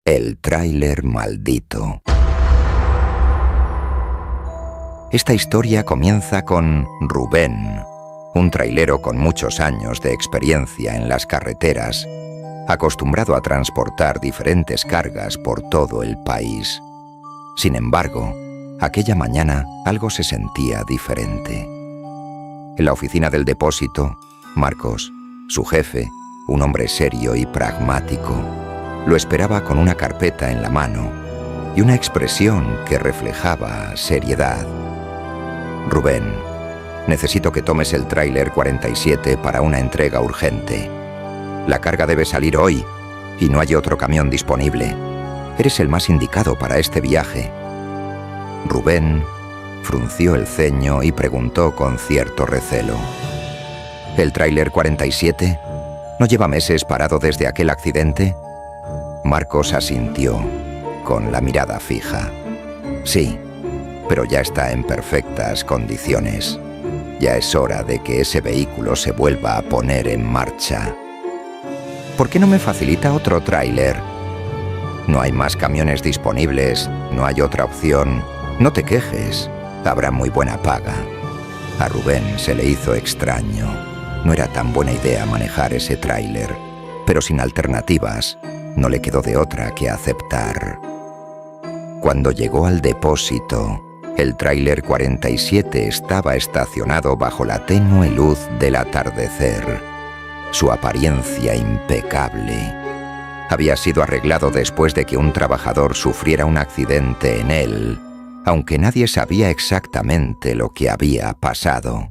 El tráiler maldito. Esta historia comienza con Rubén, un trailero con muchos años de experiencia en las carreteras, acostumbrado a transportar diferentes cargas por todo el país. Sin embargo, aquella mañana algo se sentía diferente. En la oficina del depósito, Marcos, su jefe, un hombre serio y pragmático, lo esperaba con una carpeta en la mano y una expresión que reflejaba seriedad. Rubén, necesito que tomes el tráiler 47 para una entrega urgente. La carga debe salir hoy y no hay otro camión disponible. Eres el más indicado para este viaje. Rubén frunció el ceño y preguntó con cierto recelo: ¿El tráiler 47 no lleva meses parado desde aquel accidente? Marcos asintió, con la mirada fija. Sí, pero ya está en perfectas condiciones. Ya es hora de que ese vehículo se vuelva a poner en marcha. ¿Por qué no me facilita otro tráiler? No hay más camiones disponibles, no hay otra opción. No te quejes, habrá muy buena paga. A Rubén se le hizo extraño. No era tan buena idea manejar ese tráiler, pero sin alternativas, no le quedó de otra que aceptar. Cuando llegó al depósito, el tráiler 47 estaba estacionado bajo la tenue luz del atardecer. Su apariencia impecable había sido arreglado después de que un trabajador sufriera un accidente en él, aunque nadie sabía exactamente lo que había pasado.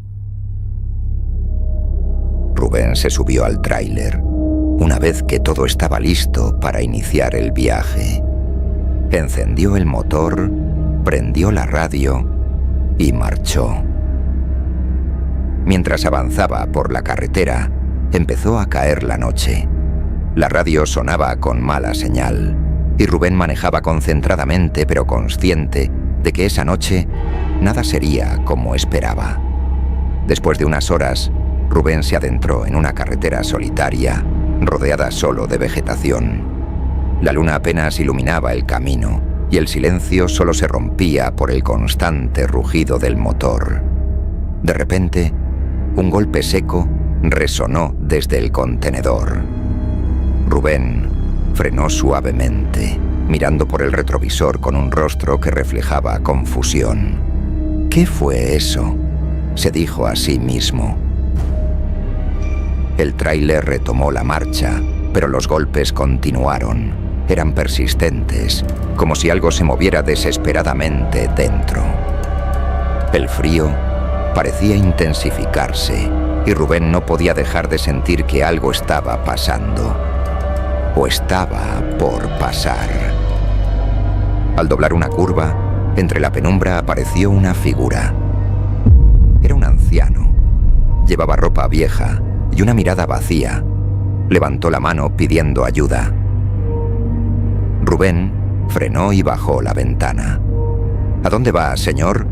Rubén se subió al tráiler una vez que todo estaba listo para iniciar el viaje. Encendió el motor, prendió la radio y marchó. Mientras avanzaba por la carretera, empezó a caer la noche. La radio sonaba con mala señal y Rubén manejaba concentradamente pero consciente de que esa noche nada sería como esperaba. Después de unas horas, Rubén se adentró en una carretera solitaria, rodeada solo de vegetación. La luna apenas iluminaba el camino y el silencio solo se rompía por el constante rugido del motor. De repente, un golpe seco resonó desde el contenedor. Rubén frenó suavemente, mirando por el retrovisor con un rostro que reflejaba confusión. ¿Qué fue eso?, se dijo a sí mismo. El tráiler retomó la marcha, pero los golpes continuaron. Eran persistentes, como si algo se moviera desesperadamente dentro. El frío parecía intensificarse y Rubén no podía dejar de sentir que algo estaba pasando, o estaba por pasar. Al doblar una curva, entre la penumbra apareció una figura. Era un anciano. Llevaba ropa vieja y una mirada vacía. Levantó la mano pidiendo ayuda. Rubén frenó y bajó la ventana. ¿A dónde va, señor?,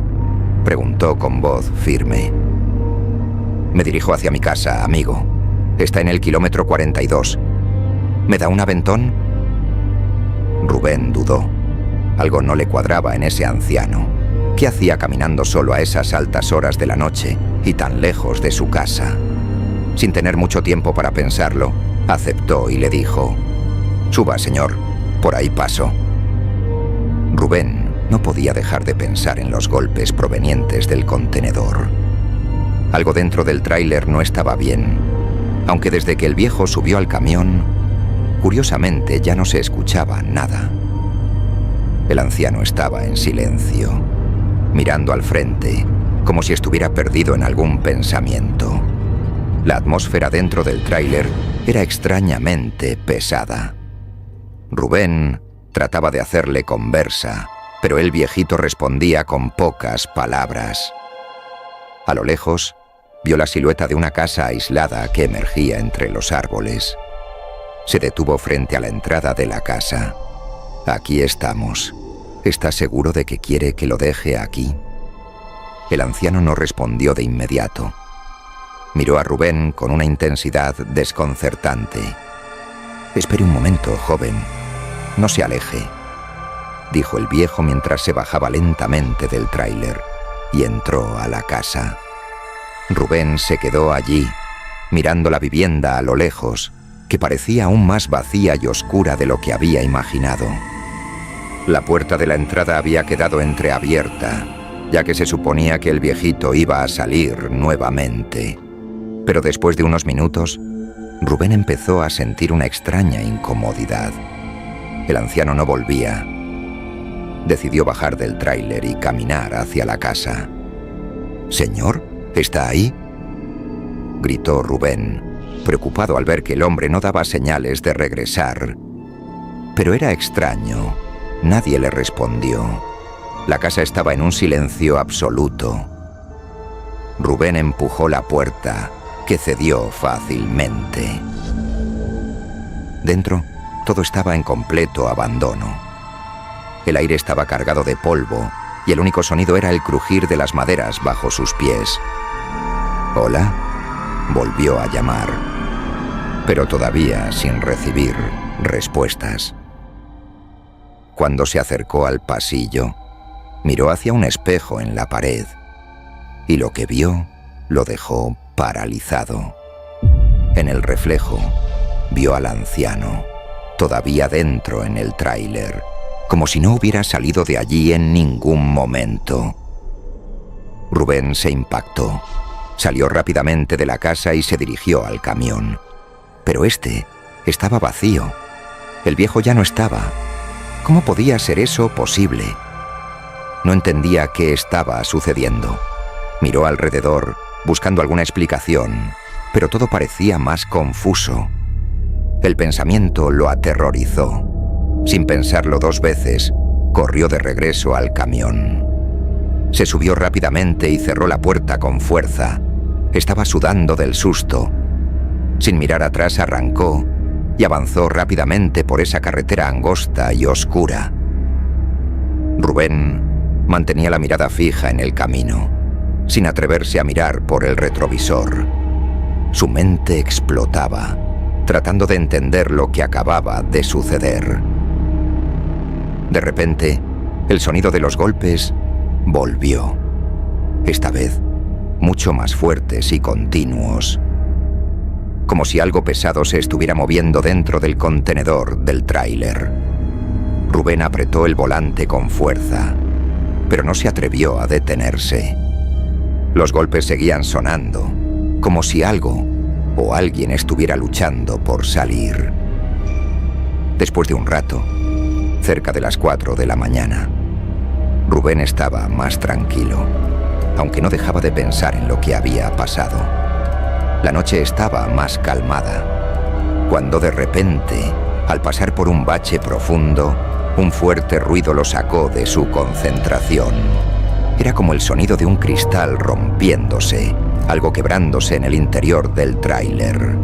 preguntó con voz firme. Me dirijo hacia mi casa, amigo. Está en el kilómetro 42. ¿Me da un aventón? Rubén dudó. Algo no le cuadraba en ese anciano. ¿Qué hacía caminando solo a esas altas horas de la noche y tan lejos de su casa? Sin tener mucho tiempo para pensarlo, aceptó y le dijo: «Suba, señor, por ahí paso». Rubén no podía dejar de pensar en los golpes provenientes del contenedor. Algo dentro del tráiler no estaba bien, aunque desde que el viejo subió al camión, curiosamente ya no se escuchaba nada. El anciano estaba en silencio, mirando al frente, como si estuviera perdido en algún pensamiento. La atmósfera dentro del tráiler era extrañamente pesada. Rubén trataba de hacerle conversa, pero el viejito respondía con pocas palabras. A lo lejos, vio la silueta de una casa aislada que emergía entre los árboles. Se detuvo frente a la entrada de la casa. «Aquí estamos. ¿Está seguro de que quiere que lo deje aquí?». El anciano no respondió de inmediato. Miró a Rubén con una intensidad desconcertante. «Espere un momento, joven. No se aleje», dijo el viejo mientras se bajaba lentamente del tráiler y entró a la casa. Rubén se quedó allí, mirando la vivienda a lo lejos, que parecía aún más vacía y oscura de lo que había imaginado. La puerta de la entrada había quedado entreabierta, ya que se suponía que el viejito iba a salir nuevamente. Pero después de unos minutos, Rubén empezó a sentir una extraña incomodidad. El anciano no volvía. Decidió bajar del tráiler y caminar hacia la casa. «¿Señor? ¿Está ahí?», gritó Rubén, preocupado al ver que el hombre no daba señales de regresar. Pero era extraño. Nadie le respondió. La casa estaba en un silencio absoluto. Rubén empujó la puerta, que cedió fácilmente. Dentro, todo estaba en completo abandono. El aire estaba cargado de polvo y el único sonido era el crujir de las maderas bajo sus pies. «¿Hola?», volvió a llamar, pero todavía sin recibir respuestas. Cuando se acercó al pasillo, miró hacia un espejo en la pared y lo que vio lo dejó paralizado. En el reflejo, vio al anciano, todavía dentro en el tráiler, como si no hubiera salido de allí en ningún momento. Rubén se impactó. Salió rápidamente de la casa y se dirigió al camión. Pero este estaba vacío. El viejo ya no estaba. ¿Cómo podía ser eso posible? No entendía qué estaba sucediendo. Miró alrededor, buscando alguna explicación, pero todo parecía más confuso. El pensamiento lo aterrorizó. Sin pensarlo dos veces, corrió de regreso al camión. Se subió rápidamente y cerró la puerta con fuerza. Estaba sudando del susto. Sin mirar atrás arrancó y avanzó rápidamente por esa carretera angosta y oscura. Rubén mantenía la mirada fija en el camino, sin atreverse a mirar por el retrovisor. Su mente explotaba, tratando de entender lo que acababa de suceder. De repente, el sonido de los golpes volvió. Esta vez, mucho más fuertes y continuos. Como si algo pesado se estuviera moviendo dentro del contenedor del tráiler. Rubén apretó el volante con fuerza, pero no se atrevió a detenerse. Los golpes seguían sonando, como si algo o alguien estuviera luchando por salir. Después de un rato, cerca de las 4 de la mañana, Rubén estaba más tranquilo, aunque no dejaba de pensar en lo que había pasado. La noche estaba más calmada, cuando de repente, al pasar por un bache profundo, un fuerte ruido lo sacó de su concentración. Era como el sonido de un cristal rompiéndose, algo quebrándose en el interior del tráiler.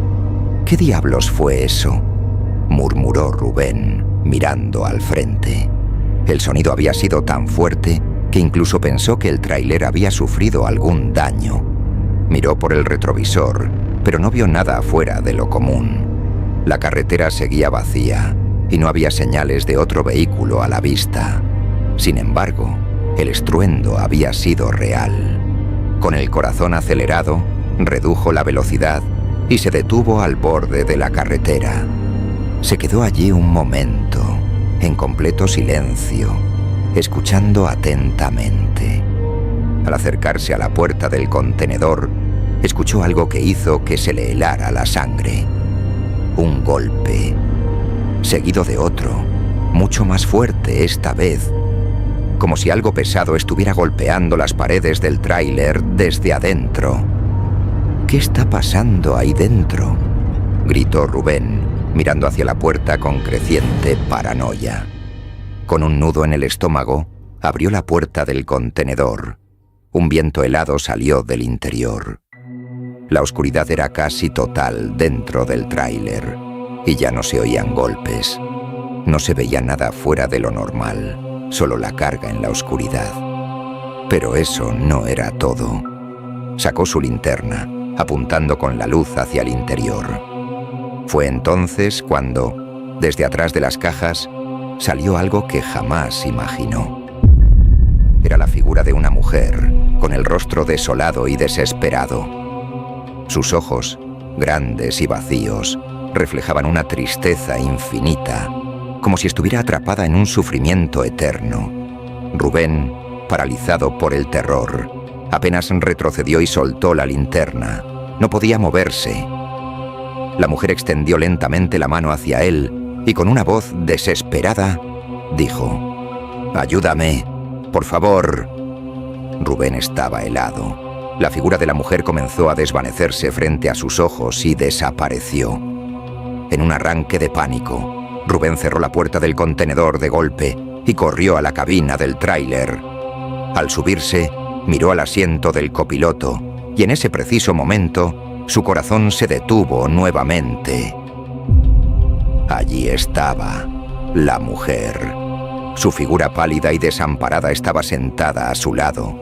¿Qué diablos fue eso?, murmuró Rubén, mirando al frente. El sonido había sido tan fuerte que incluso pensó que el tráiler había sufrido algún daño. Miró por el retrovisor, pero no vio nada fuera de lo común. La carretera seguía vacía y no había señales de otro vehículo a la vista. Sin embargo, el estruendo había sido real. Con el corazón acelerado, redujo la velocidad y se detuvo al borde de la carretera. Se quedó allí un momento, en completo silencio, escuchando atentamente. Al acercarse a la puerta del contenedor, escuchó algo que hizo que se le helara la sangre. Un golpe, seguido de otro, mucho más fuerte esta vez, como si algo pesado estuviera golpeando las paredes del tráiler desde adentro. «¿Qué está pasando ahí dentro?», gritó Rubén, mirando hacia la puerta con creciente paranoia. Con un nudo en el estómago, abrió la puerta del contenedor. Un viento helado salió del interior. La oscuridad era casi total dentro del tráiler y ya no se oían golpes. No se veía nada fuera de lo normal, solo la carga en la oscuridad. Pero eso no era todo. Sacó su linterna, apuntando con la luz hacia el interior. Fue entonces cuando, desde atrás de las cajas, salió algo que jamás imaginó. Era la figura de una mujer, con el rostro desolado y desesperado. Sus ojos, grandes y vacíos, reflejaban una tristeza infinita, como si estuviera atrapada en un sufrimiento eterno. Rubén, paralizado por el terror, apenas retrocedió y soltó la linterna. No podía moverse. La mujer extendió lentamente la mano hacia él y con una voz desesperada dijo: «Ayúdame, por favor». Rubén estaba helado. La figura de la mujer comenzó a desvanecerse frente a sus ojos y desapareció. En un arranque de pánico, Rubén cerró la puerta del contenedor de golpe y corrió a la cabina del tráiler. Al subirse, miró al asiento del copiloto y en ese preciso momento, su corazón se detuvo nuevamente. Allí estaba la mujer. Su figura pálida y desamparada estaba sentada a su lado.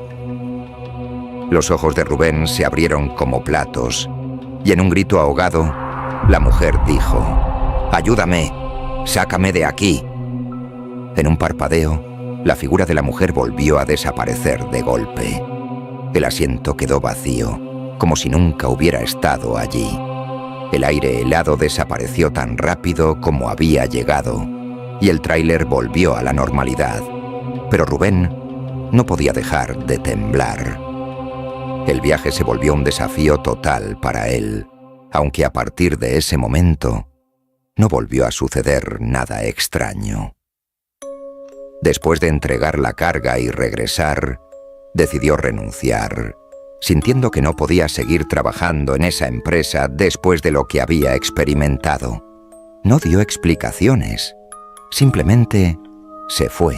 Los ojos de Rubén se abrieron como platos y en un grito ahogado, la mujer dijo: «Ayúdame, sácame de aquí». En un parpadeo, la figura de la mujer volvió a desaparecer de golpe. El asiento quedó vacío, como si nunca hubiera estado allí. El aire helado desapareció tan rápido como había llegado, y el tráiler volvió a la normalidad. Pero Rubén no podía dejar de temblar. El viaje se volvió un desafío total para él, aunque a partir de ese momento no volvió a suceder nada extraño. Después de entregar la carga y regresar, decidió renunciar, sintiendo que no podía seguir trabajando en esa empresa después de lo que había experimentado. No dio explicaciones, simplemente se fue.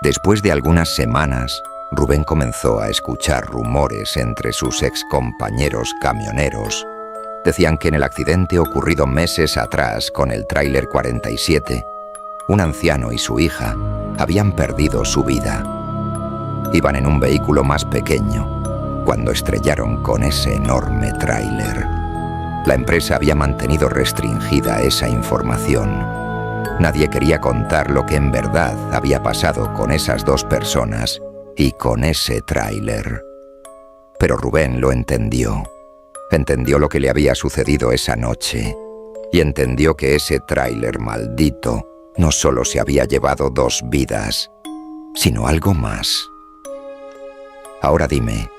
Después de algunas semanas, Rubén comenzó a escuchar rumores entre sus excompañeros camioneros. Decían que en el accidente ocurrido meses atrás con el tráiler 47, un anciano y su hija habían perdido su vida. Iban en un vehículo más pequeño cuando estrellaron con ese enorme tráiler. La empresa había mantenido restringida esa información. Nadie quería contar lo que en verdad había pasado con esas dos personas y con ese tráiler. Pero Rubén lo entendió. Entendió lo que le había sucedido esa noche y entendió que ese tráiler maldito no solo se había llevado 2 vidas, sino algo más. Ahora dime,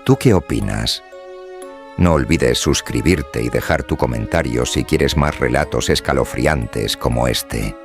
¿tú qué opinas? No olvides suscribirte y dejar tu comentario si quieres más relatos escalofriantes como este.